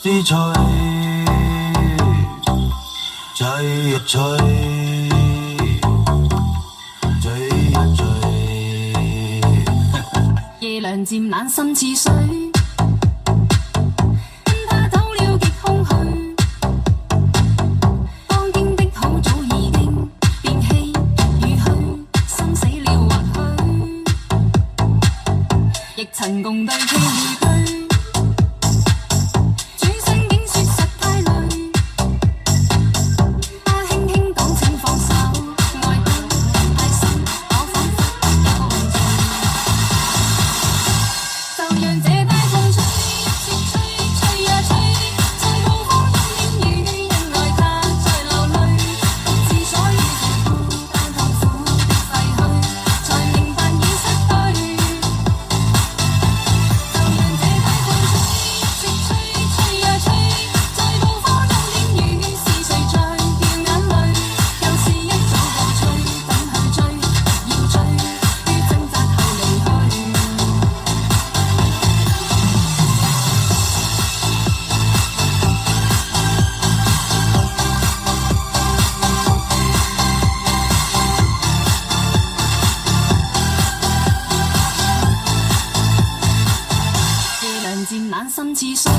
支吹，吹一吹，吹一吹。夜涼漸冷心似水，跟他走了極空虛。當經的好早已經變氣與虛，心死了或許，亦曾共對傾與居。轉身竟說實太累，他輕輕講請放手，愛得太深，我彷彿有罪。就讓這大風吹，一直吹，吹呀吹，在暴風中煙雨，因愛他在流淚，獨自所以最孤單痛苦的廢墟，才明白已失去。就讓這大風吹，一直吹，吹呀吹，在暴風中煙雨，是誰在掉眼淚？又是一早告吹，等去追，要追，於掙扎後離去。夜涼漸冷心似水。